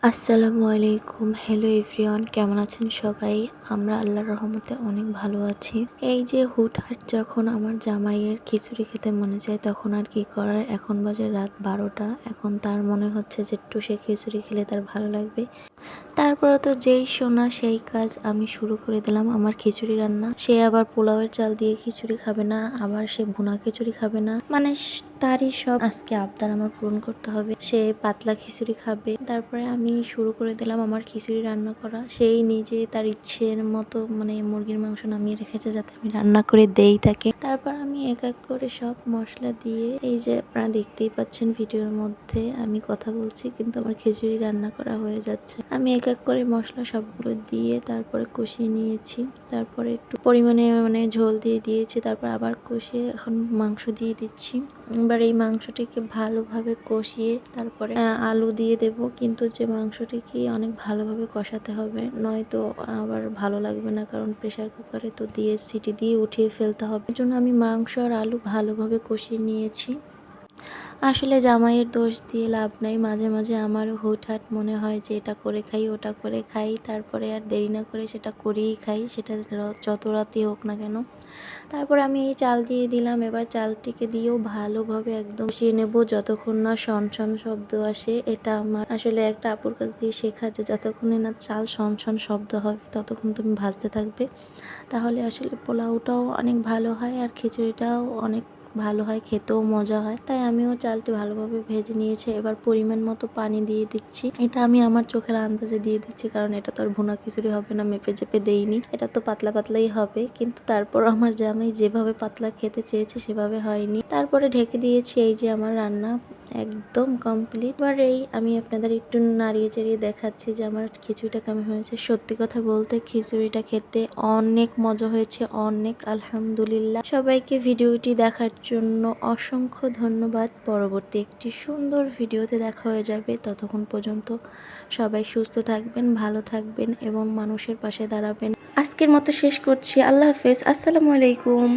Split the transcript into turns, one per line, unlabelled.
আসসালামু আলাইকুম। Hello everyone, কেমন আছেন সবাই? আমরা আল্লাহর রহমতে অনেক ভালো আছি। এই যে হুটহাট যখন আমার জামাইয়ের খিচুড়ি খেতে মনে চায় তখন আর কি করার। এখন বাজে রাত 12টা। এখন তার মনে হচ্ছে যে একটু সে খিচুড়ি খেলে তার ভালো লাগবে। তারপরে তো যেই শোনা সেই কাজ, আমি শুরু করে দিলাম আমার খিচুড়ি রান্না। সে আবার পোলাওয়ের চাল দিয়ে খিচুড়ি খাবে না, আবার সে ভুনা খিচুড়ি খাবে না, মানে তারই সব আজকে আবদার আমার পূরণ করতে হবে। সে পাতলা খিচুড়ি খাবে। তারপরে আমি শুরু করে দিলাম আমার খিচুড়ি রান্না করা। সেই নিজে তার ইচ্ছের মতো মানে মুরগির মাংস নামিয়ে রেখেছে যাতে আমি রান্না করে দেই তাকে। তারপর আমি এক এক করে সব মশলা দিয়ে, এই যে আপনারা দেখতেই পাচ্ছেন ভিডিওর মধ্যে আমি কথা বলছি কিন্তু আমার খিচুড়ি রান্না করা হয়ে যাচ্ছে। আমি এক এক করে মশলা সবগুলো দিয়ে তারপরে কষিয়ে নিয়েছি। তারপরে একটু পরিমাণে ঝোল দিয়ে দিয়েছি। তারপর আবার কষিয়ে এখন মাংস দিয়ে দিচ্ছি। এবার এই মাংসটিকে ভালোভাবে কষিয়ে তারপরে আলু দিয়ে দেব, কিন্তু যে মাংসটিকে অনেক ভালোভাবে কষাতে হবে, নয়তো আবার ভালো লাগবে না, কারণ প্রেসার কুকারে তো দিয়ে সিটি দিয়ে উঠিয়ে ফেলতে হবে। এর জন্য আমি মাংস আর আলু ভালোভাবে কষিয়ে নিয়েছি। আসলে জামাইয়ের দোষ দিয়ে লাভ নাই, মাঝে মাঝে আমারও হুটহাট মনে হয় যে এটা করে খাই ওটা করে খাই, তারপরে আর দেরি না করে সেটা করেই খাই, সেটা যত রাতই হোক না কেন। তারপরে আমি এই চাল দিয়ে দিলাম। এবার চালটিকে দিয়েও ভালোভাবে একদম কষিয়ে নেব যতক্ষণ না শন শন শব্দ আসে। এটা আমার আসলে একটা আপুর কাছ দিয়ে শেখা যে যতক্ষণে না চাল শন শন শব্দ হবে ততক্ষণ তুমি ভাজতে থাকবে, তাহলে আসলে পোলাওটাও অনেক ভালো হয় আর খিচুড়িটাও অনেক ভালো হয়, খেতেও মজা হয়। তাই আমিও চালটি ভালোভাবে ভেজে নিয়েছি। এবার পরিমাণ মতো পানি দিয়ে দিচ্ছি। এটা আমি আমার চোখের আন্দাজে দিয়ে দিচ্ছি, কারণ এটা তো আর ভুনা খিচুড়ি হবে না, মেপে চেপে দেইনি। এটা তো পাতলা পাতলাই হবে, কিন্তু তারপর আমার জামাই যেভাবে পাতলা খেতে চেয়েছে সেভাবে হয়নি। তারপরে ঢেকে দিয়েছি। এই যে আমার রান্না একদম কমপ্লিট। এবার আমি আপনাদের একটু নাড়িয়ে চাড়িয়ে দেখাচ্ছি যে আমার খিচুড়িটা কেমন হয়েছে। সত্যি কথা বলতে খিচুড়িটা খেতে অনেক মজা হয়েছে, অনেক আলহামদুলিল্লাহ। সবাইকে ভিডিওটি দেখার জন্য অসংখ্য ধন্যবাদ। পরবর্তী একটি সুন্দর ভিডিওতে দেখা হয়ে যাবে। ততক্ষণ পর্যন্ত সবাই সুস্থ থাকবেন, ভালো থাকবেন এবং মানুষের পাশে দাঁড়াবেন। আজকের মতো শেষ করছি। আল্লাহ হাফেজ। আসসালামু আলাইকুম।